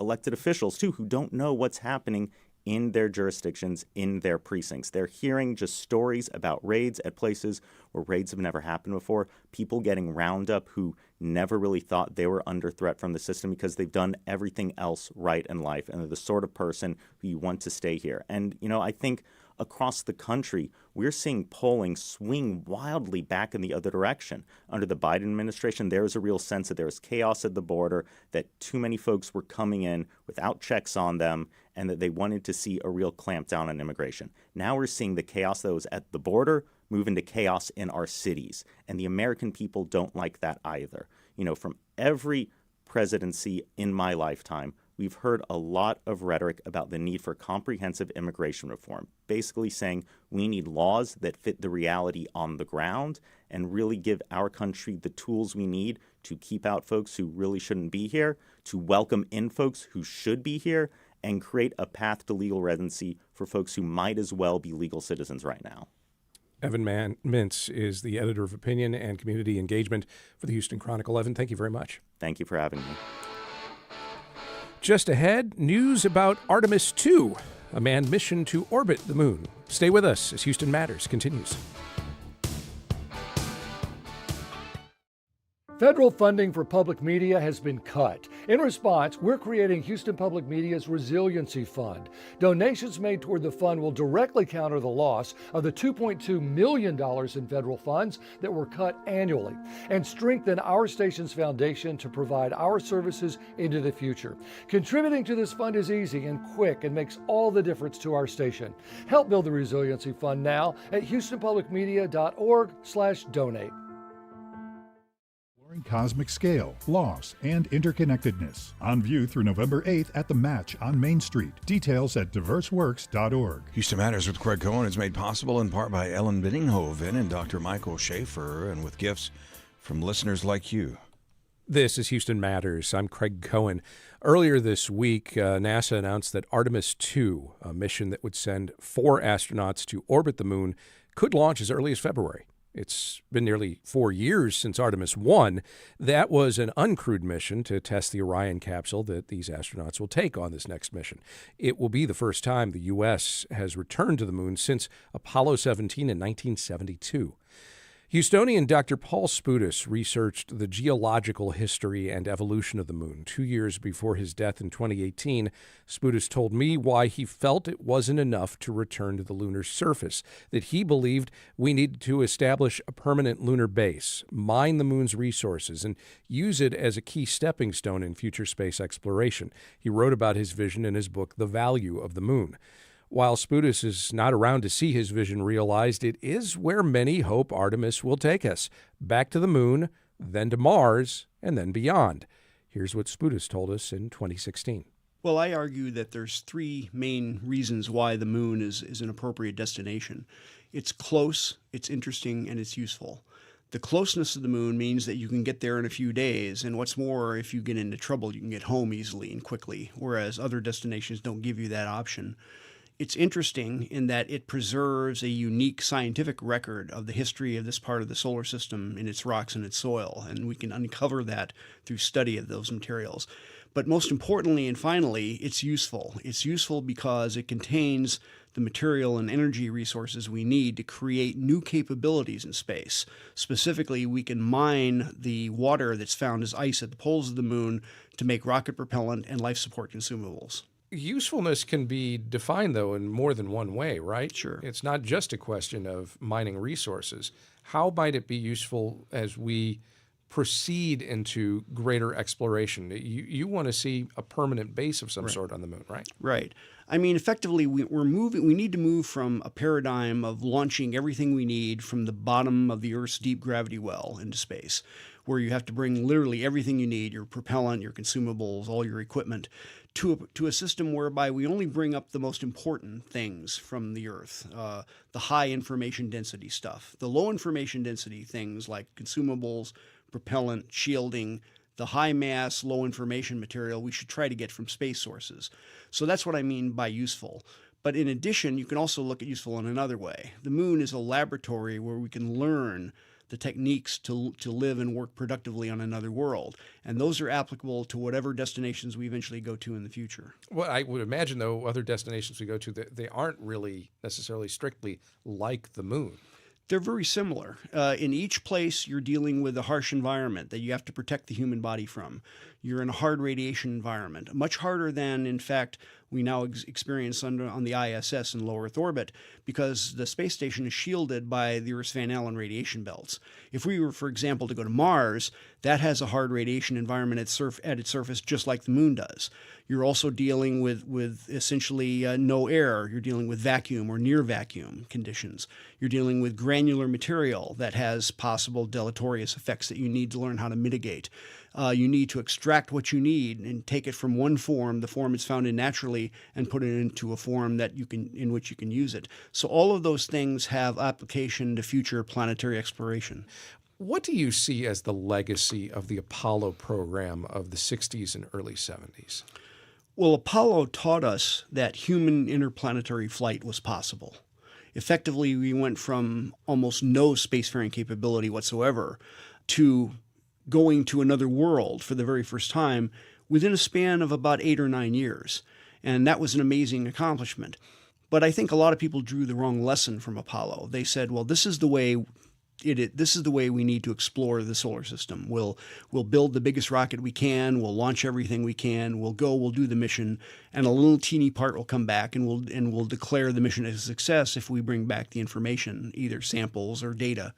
elected officials, too, who don't know what's happening in their jurisdictions, in their precincts. They're hearing just stories about raids at places where raids have never happened before, people getting round up who never really thought they were under threat from the system because they've done everything else right in life, and they're the sort of person who you want to stay here. And, you know, I think across the country, we're seeing polling swing wildly back in the other direction. Under the Biden administration, there was a real sense that there was chaos at the border, that too many folks were coming in without checks on them, and that they wanted to see a real clampdown on immigration. Now we're seeing the chaos that was at the border move into chaos in our cities, and the American people don't like that either. You know, from every presidency in my lifetime, we've heard a lot of rhetoric about the need for comprehensive immigration reform, basically saying we need laws that fit the reality on the ground and really give our country the tools we need to keep out folks who really shouldn't be here, to welcome in folks who should be here, and create a path to legal residency for folks who might as well be legal citizens right now. Evan Mintz is the editor of opinion and community engagement for the Houston Chronicle. Evan, thank you very much. Thank you for having me. Just ahead, news about Artemis II, a manned mission to orbit the moon. Stay with us as Houston Matters continues. Federal funding for public media has been cut. In response, we're creating Houston Public Media's Resiliency Fund. Donations made toward the fund will directly counter the loss of the $2.2 million in federal funds that were cut annually and strengthen our station's foundation to provide our services into the future. Contributing to this fund is easy and quick and makes all the difference to our station. Help build the Resiliency Fund now at houstonpublicmedia.org/donate. Cosmic scale, loss, and interconnectedness. On view through November 8th at The Match on Main Street. Details at diverseworks.org. Houston Matters with Craig Cohen is made possible in part by Ellen Binninghoven and Dr. Michael Schaefer, and with gifts from listeners like you. This is Houston Matters. I'm Craig Cohen. Earlier this week, NASA announced that Artemis II, a mission that would send 4 astronauts to orbit the moon, could launch as early as February. It's been nearly 4 years since Artemis I. That was an uncrewed mission to test the Orion capsule that these astronauts will take on this next mission. It will be the first time the U.S. has returned to the moon since Apollo 17 in 1972. Houstonian Dr. Paul Spudis researched the geological history and evolution of the moon. 2 years before his death in 2018, Spudis told me why he felt it wasn't enough to return to the lunar surface, that he believed we needed to establish a permanent lunar base, mine the moon's resources, and use it as a key stepping stone in future space exploration. He wrote about his vision in his book, The Value of the Moon. While Spudis is not around to see his vision realized, it is where many hope Artemis will take us, back to the moon, then to Mars, and then beyond. Here's what Spudis told us in 2016. Well, I argue that there's three main reasons why the moon is an appropriate destination. It's close, it's interesting, and it's useful. The closeness of the moon means that you can get there in a few days, and what's more, if you get into trouble, you can get home easily and quickly, whereas other destinations don't give you that option. It's interesting in that it preserves a unique scientific record of the history of this part of the solar system in its rocks and its soil, and we can uncover that through study of those materials. But most importantly and finally, it's useful. It's useful because it contains the material and energy resources we need to create new capabilities in space. Specifically, we can mine the water that's found as ice at the poles of the moon to make rocket propellant and life support consumables. Usefulness can be defined, though, in more than one way, right? Sure. It's not just a question of mining resources. How might it be useful as we proceed into greater exploration? You want to see a permanent base of some sort on the moon, right? Right. I mean, effectively, we need to move from a paradigm of launching everything we need from the bottom of the Earth's deep gravity well into space, where you have to bring literally everything you need, your propellant, your consumables, all your equipment, to a system whereby we only bring up the most important things from the Earth, the high information density stuff. The low information density things like consumables, propellant, shielding, the high mass, low information material we should try to get from space sources. So that's what I mean by useful. But in addition, you can also look at useful in another way. The moon is a laboratory where we can learn the techniques to live and work productively on another world. And those are applicable to whatever destinations we eventually go to in the future. Well, I would imagine, though, other destinations we go to, they aren't really necessarily strictly like the moon. They're very similar. In each place, you're dealing with a harsh environment that you have to protect the human body from. You're in a hard radiation environment, much harder than, in fact, we now experience on the ISS in low Earth orbit, because the space station is shielded by the Earth's Van Allen radiation belts. If we were, for example, to go to Mars, that has a hard radiation environment at its surface, just like the moon does. You're also dealing with essentially no air. You're dealing with vacuum or near vacuum conditions. You're dealing with granular material that has possible deleterious effects that you need to learn how to mitigate. You need to extract what you need and take it from one form, the form it's found in naturally, and put it into a form in which you can use it. So all of those things have application to future planetary exploration. What do you see as the legacy of the Apollo program of the 60s and early 70s? Well, Apollo taught us that human interplanetary flight was possible. Effectively, we went from almost no spacefaring capability whatsoever to going to another world for the very first time within a span of about 8 or 9 years. And that was an amazing accomplishment. But I think a lot of people drew the wrong lesson from Apollo. They said, well, this is the way we need to explore the solar system. We'll build the biggest rocket we can. We'll launch everything we can. We'll do the mission, and a little teeny part will come back, and we'll declare the mission as a success if we bring back the information, either samples or data.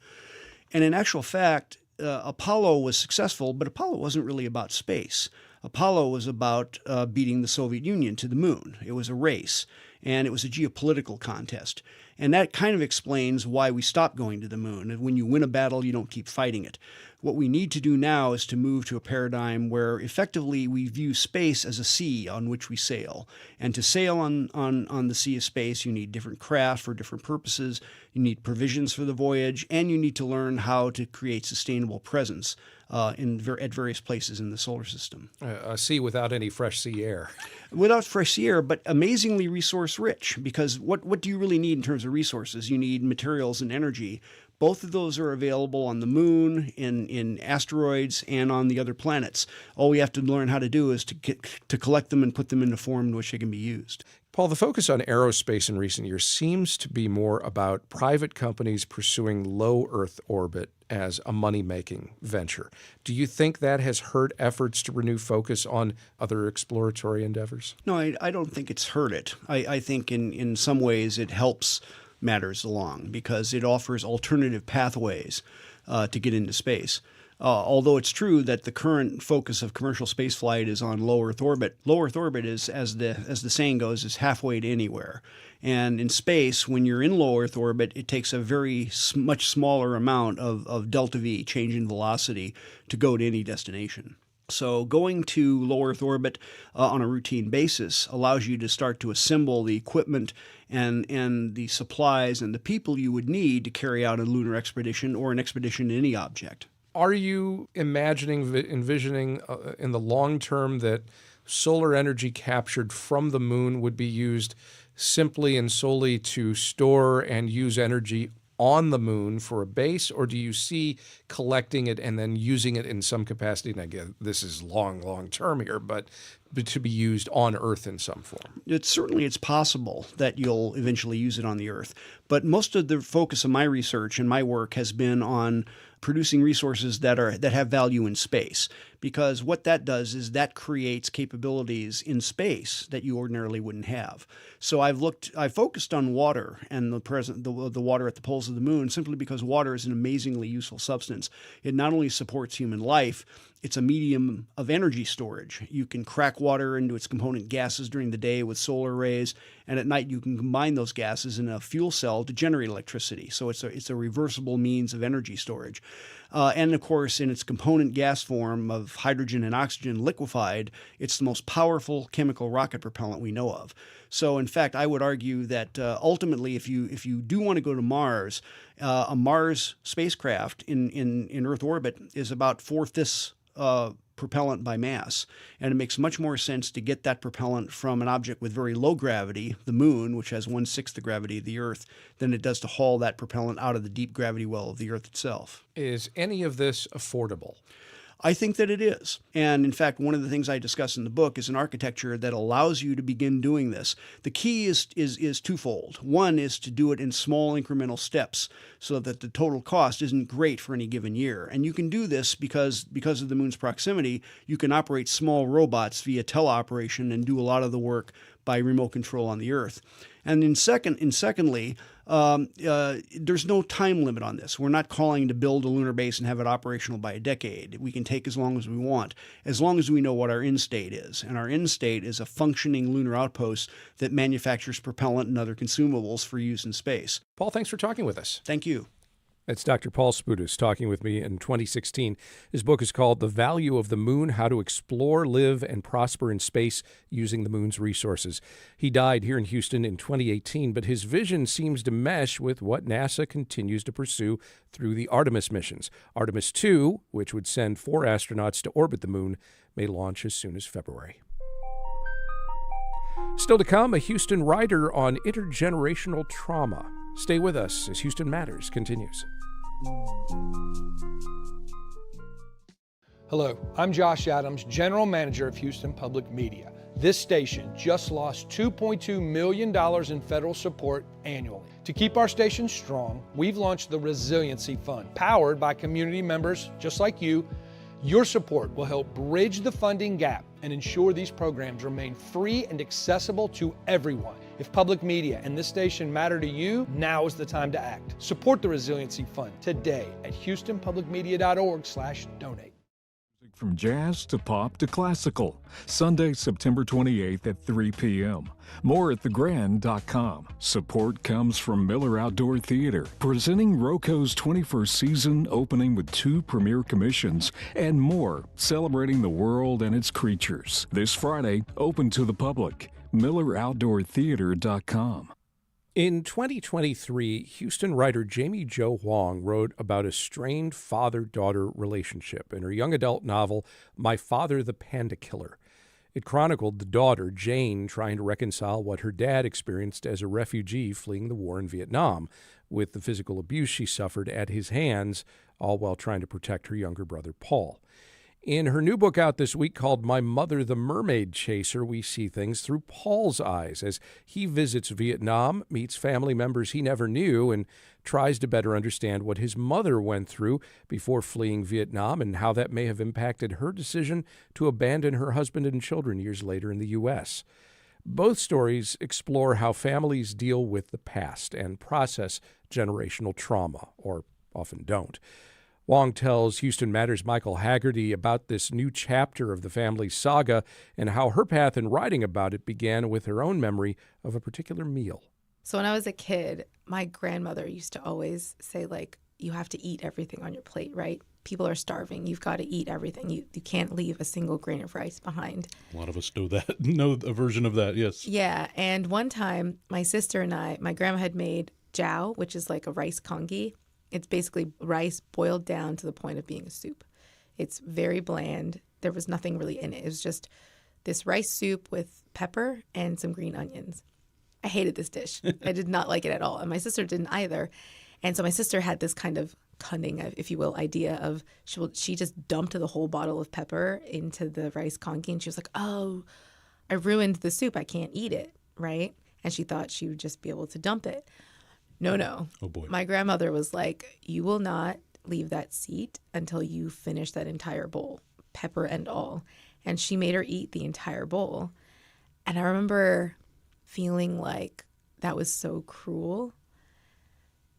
And in actual fact, Apollo was successful, but Apollo wasn't really about space. Apollo was about beating the Soviet Union to the moon. It was a race, and it was a geopolitical contest. And that kind of explains why we stopped going to the moon. When you win a battle, you don't keep fighting it. What we need to do now is to move to a paradigm where effectively we view space as a sea on which we sail. And to sail on the sea of space, you need different craft for different purposes, you need provisions for the voyage, and you need to learn how to create sustainable presence at various places in the solar system. A sea without any fresh sea air. Without fresh sea air, but amazingly resource rich, because what do you really need in terms of resources? You need materials and energy. Both of those are available on the moon, in asteroids, and on the other planets. All we have to learn how to do is to collect them and put them into form in which they can be used. Paul, the focus on aerospace in recent years seems to be more about private companies pursuing low Earth orbit as a money-making venture. Do you think that has hurt efforts to renew focus on other exploratory endeavors? No, I don't think it's hurt it. I think in some ways it helps matters along because it offers alternative pathways to get into space. Although it's true that the current focus of commercial spaceflight is on low Earth orbit. Low Earth orbit is, as the saying goes, is halfway to anywhere. And in space, when you're in low Earth orbit, it takes a very much smaller amount of delta V, change in velocity, to go to any destination. So going to low Earth orbit on a routine basis allows you to start to assemble the equipment and the supplies and the people you would need to carry out a lunar expedition or an expedition to any object. Are you envisioning in the long term that solar energy captured from the moon would be used simply and solely to store and use energy on the moon for a base, or do you see collecting it and then using it in some capacity? And again, this is long term here, but to be used on Earth in some form? It's possible that you'll eventually use it on the Earth. But most of the focus of my research and my work has been on producing resources that have value in space, because what that does is that creates capabilities in space that you ordinarily wouldn't have. So I've focused on water and the water at the poles of the moon simply because water is an amazingly useful substance. It not only supports human life, it's a medium of energy storage. You can crack water into its component gases during the day with solar rays, and at night you can combine those gases in a fuel cell to generate electricity. So it's a reversible means of energy storage. And of course, in its component gas form of hydrogen and oxygen liquefied, it's the most powerful chemical rocket propellant we know of. So in fact, I would argue that ultimately, if you do want to go to Mars, a Mars spacecraft in Earth orbit is about 4/5 propellant by mass. And it makes much more sense to get that propellant from an object with very low gravity, the moon, which has 1/6 the gravity of the Earth, than it does to haul that propellant out of the deep gravity well of the Earth itself. Is any of this affordable? I think that it is. And in fact, one of the things I discuss in the book is an architecture that allows you to begin doing this. The key is twofold. One is to do it in small incremental steps so that the total cost isn't great for any given year. And you can do this because of the moon's proximity. You can operate small robots via teleoperation and do a lot of the work by remote control on the Earth. And secondly, there's no time limit on this. We're not calling to build a lunar base and have it operational by a decade. We can take as long as we want, as long as we know what our end state is. And our end state is a functioning lunar outpost that manufactures propellant and other consumables for use in space. Paul, thanks for talking with us. Thank you. That's Dr. Paul Spudis talking with me in 2016. His book is called The Value of the Moon, How to Explore, Live, and Prosper in Space Using the Moon's Resources. He died here in Houston in 2018, but his vision seems to mesh with what NASA continues to pursue through the Artemis missions. Artemis II, which would send 4 astronauts to orbit the moon, may launch as soon as February. Still to come, a Houston writer on intergenerational trauma. Stay with us as Houston Matters continues. Hello, I'm Josh Adams, General Manager of Houston Public Media. This station just lost $2.2 million in federal support annually. To keep our station strong, we've launched the Resiliency Fund, powered by community members just like you. Your support will help bridge the funding gap and ensure these programs remain free and accessible to everyone. If public media and this station matter to you, now is the time to act. Support the Resiliency Fund today at houstonpublicmedia.org/donate. From jazz to pop to classical. Sunday, September 28th at 3 p.m. More at thegrand.com. Support comes from Miller Outdoor Theater, presenting Roco's 21st season, opening with 2 premiere commissions, and more, celebrating the world and its creatures. This Friday, open to the public. MillerOutdoorTheater.com. In 2023, Houston writer Jamie Jo Hoang wrote about a strained father-daughter relationship in her young adult novel, My Father the Panda Killer. It chronicled the daughter, Jane, trying to reconcile what her dad experienced as a refugee fleeing the war in Vietnam with the physical abuse she suffered at his hands, all while trying to protect her younger brother, Paul. In her new book out this week called My Mother the Mermaid Chaser, we see things through Paul's eyes as he visits Vietnam, meets family members he never knew, and tries to better understand what his mother went through before fleeing Vietnam and how that may have impacted her decision to abandon her husband and children years later in the U.S. Both stories explore how families deal with the past and process generational trauma, or often don't. Wong tells Houston Matters' Michael Haggerty about this new chapter of the family's saga and how her path in writing about it began with her own memory of a particular meal. So when I was a kid, my grandmother used to always say, like, you have to eat everything on your plate, right? People are starving. You've got to eat everything. You can't leave a single grain of rice behind. A lot of us know that, know a version of that, yes. Yeah, and one time, my sister and my grandma had made jiao, which is like a rice congee. It's basically rice boiled down to the point of being a soup. It's very bland. There was nothing really in it. It was just this rice soup with pepper and some green onions. I hated this dish. I did not like it at all. And my sister didn't either. And so my sister had this kind of cunning, if you will, idea of she just dumped the whole bottle of pepper into the rice congee. And she was like, oh, I ruined the soup. I can't eat it, right? And she thought she would just be able to dump it. No. Oh, boy. My grandmother was like, you will not leave that seat until you finish that entire bowl, pepper and all. And she made her eat the entire bowl. And I remember feeling like that was so cruel.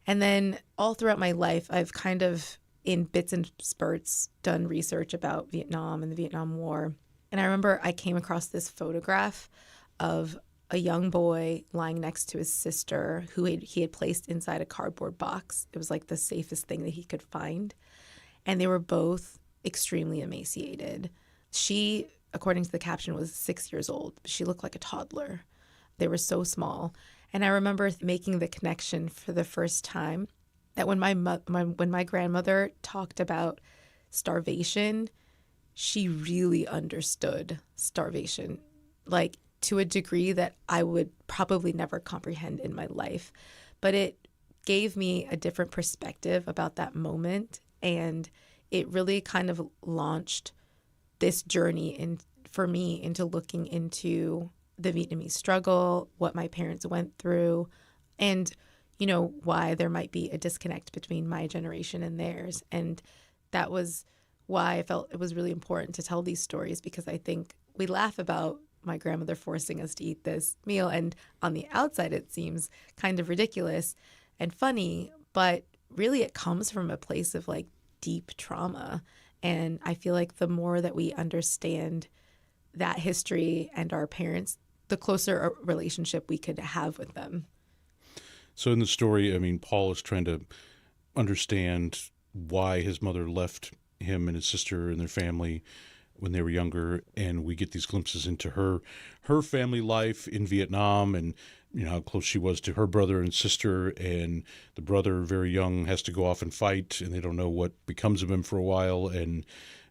And then all throughout my life, I've kind of, in bits and spurts, done research about Vietnam and the Vietnam War. And I remember I came across this photograph of a young boy lying next to his sister who he had placed inside a cardboard box. It was like the safest thing that he could find. And they were both extremely emaciated. She, according to the caption, was 6 years old. She looked like a toddler. They were so small. And I remember making the connection for the first time that when my grandmother talked about starvation, she really understood starvation. Like, to a degree that I would probably never comprehend in my life. But it gave me a different perspective about that moment, and it really kind of launched this journey for me into looking into the Vietnamese struggle, what my parents went through, and, you know, why there might be a disconnect between my generation and theirs. And that was why I felt it was really important to tell these stories, because I think we laugh about my grandmother forcing us to eat this meal. And on the outside, it seems kind of ridiculous and funny, but really it comes from a place of like deep trauma. And I feel like the more that we understand that history and our parents, the closer a relationship we could have with them. So in the story, I mean, Paul is trying to understand why his mother left him and his sister and their family when they were younger, and we get these glimpses into her family life in Vietnam, and you know how close she was to her brother and sister, and the brother, very young, has to go off and fight, and they don't know what becomes of him for a while, and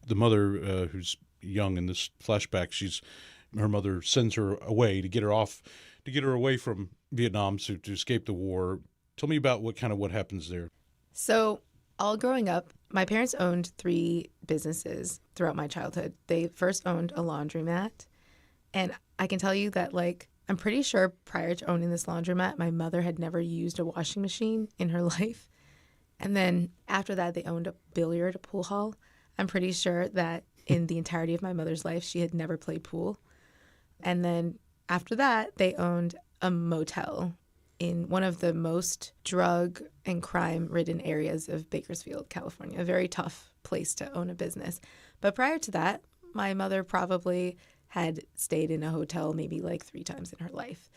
the mother, who's young in this flashback, her mother sends her away to get her away from Vietnam, to escape the war. Tell me about what happens there. So all growing up, my parents owned 3 businesses throughout my childhood. They first owned a laundromat. And I can tell you that, like, I'm pretty sure prior to owning this laundromat, my mother had never used a washing machine in her life. And then after that, they owned a billiard, a pool hall. I'm pretty sure that in the entirety of my mother's life, she had never played pool. And then after that, they owned a motel in one of the most drug and crime-ridden areas of Bakersfield, California, a very tough place to own a business. But prior to that, my mother probably had stayed in a hotel maybe like 3 times in her life.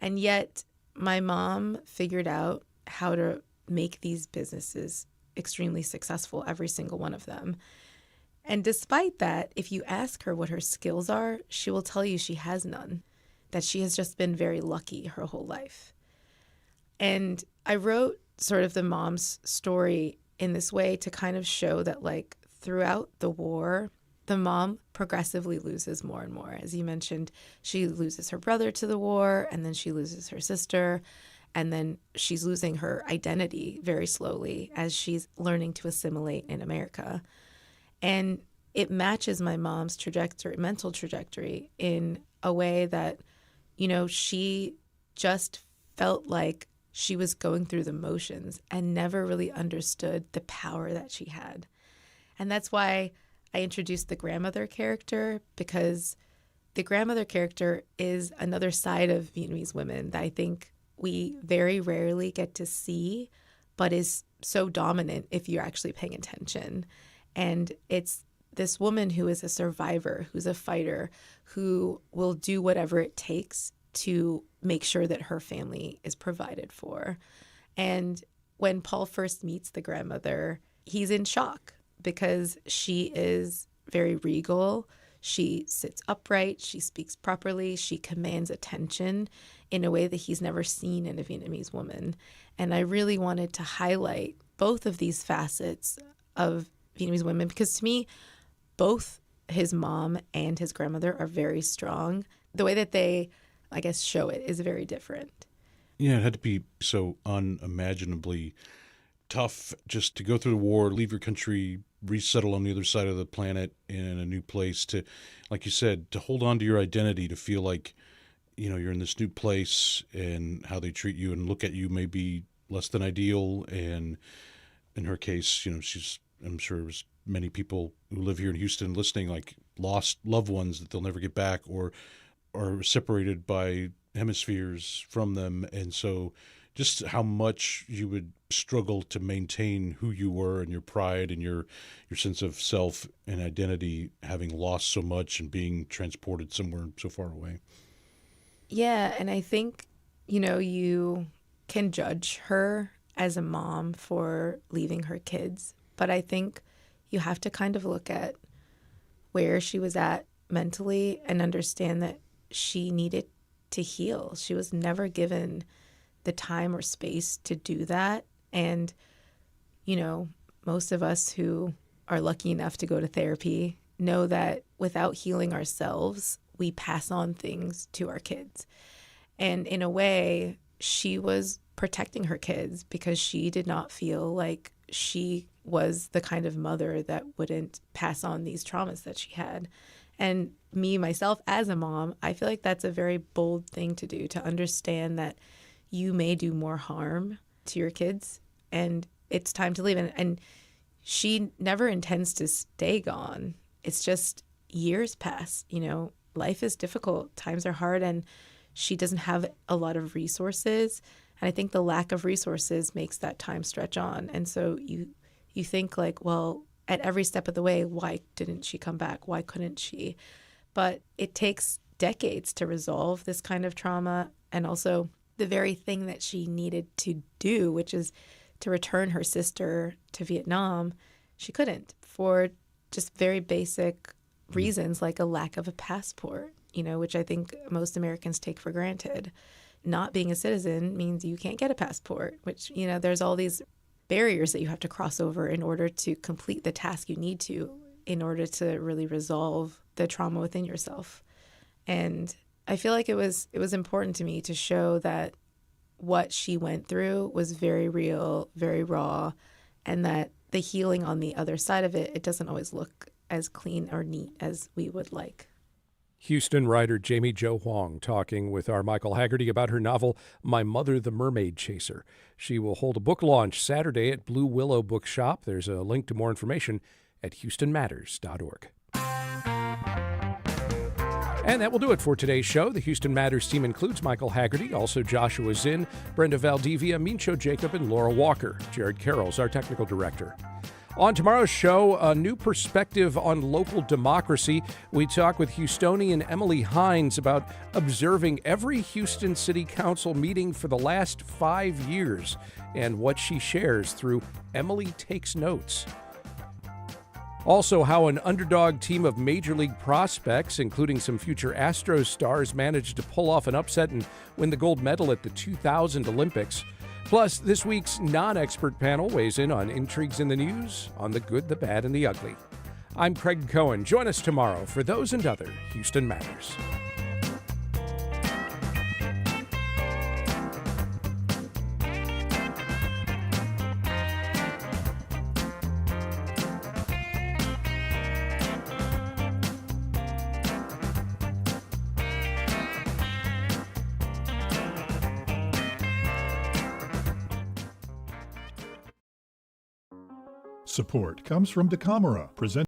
And yet my mom figured out how to make these businesses extremely successful, every single one of them. And despite that, if you ask her what her skills are, she will tell you she has none, that she has just been very lucky her whole life. And I wrote sort of the mom's story in this way to kind of show that, like, throughout the war, the mom progressively loses more and more. As you mentioned, she loses her brother to the war, and then she loses her sister, and then she's losing her identity very slowly as she's learning to assimilate in America. And it matches my mom's mental trajectory in a way that, she just felt like she was going through the motions and never really understood the power that she had. And that's why I introduced the grandmother character, because the grandmother character is another side of Vietnamese women that I think we very rarely get to see, but is so dominant if you're actually paying attention. And it's this woman who is a survivor, who's a fighter, who will do whatever it takes to make sure that her family is provided for. And when Paul first meets the grandmother, he's in shock because she is very regal. She sits upright, she speaks properly, she commands attention in a way that he's never seen in a Vietnamese woman. And I really wanted to highlight both of these facets of Vietnamese women, because to me, both his mom and his grandmother are very strong. The way that they, I guess, show it is very different. Yeah, it had to be so unimaginably tough just to go through the war, leave your country, resettle on the other side of the planet in a new place, to, like you said, to hold on to your identity, to feel like, you're in this new place and how they treat you and look at you may be less than ideal. And in her case, I'm sure it was many people who live here in Houston listening, like lost loved ones that they'll never get back or are separated by hemispheres from them. And so just how much you would struggle to maintain who you were and your pride and your sense of self and identity, having lost so much and being transported somewhere so far away. Yeah, and I think, you can judge her as a mom for leaving her kids, but I think you have to kind of look at where she was at mentally and understand that she needed to heal. She was never given the time or space to do that. And, most of us who are lucky enough to go to therapy know that without healing ourselves, we pass on things to our kids. And in a way, she was protecting her kids because she did not feel like she was the kind of mother that wouldn't pass on these traumas that she had. And me, myself, as a mom, I feel like that's a very bold thing to do, to understand that you may do more harm to your kids and it's time to leave. And she never intends to stay gone. It's just years pass, life is difficult, times are hard, and she doesn't have a lot of resources. And I think the lack of resources makes that time stretch on. And so you think like, well, at every step of the way, why didn't she come back? Why couldn't she? But it takes decades to resolve this kind of trauma. And also the very thing that she needed to do, which is to return her sister to Vietnam, she couldn't for just very basic reasons, like a lack of a passport, which I think most Americans take for granted. Not being a citizen means you can't get a passport, which, there's all these barriers that you have to cross over in order to complete the task you need to in order to really resolve the trauma within yourself. And I feel like it was important to me to show that what she went through was very real, very raw, and that the healing on the other side of it doesn't always look as clean or neat as we would like. Houston writer Jamie Jo Hoang talking with our Michael Haggerty about her novel, My Mother the Mermaid Chaser. She will hold a book launch Saturday at Blue Willow Bookshop. There's a link to more information at HoustonMatters.org. And that will do it for today's show. The Houston Matters team includes Michael Haggerty, also Joshua Zinn, Brenda Valdivia, Mincho Jacob, and Laura Walker. Jared Carroll's our technical director. On tomorrow's show, a new perspective on local democracy. We talk with Houstonian Emily Hines about observing every Houston City Council meeting for the last 5 years and what she shares through Emily Takes Notes. Also, how an underdog team of Major League prospects, including some future Astros stars, managed to pull off an upset and win the gold medal at the 2000 Olympics. Plus, this week's non-expert panel weighs in on intrigues in the news, on the good, the bad, and the ugly. I'm Craig Cohen. Join us tomorrow for those and other Houston Matters. Support comes from DeCamera, presenting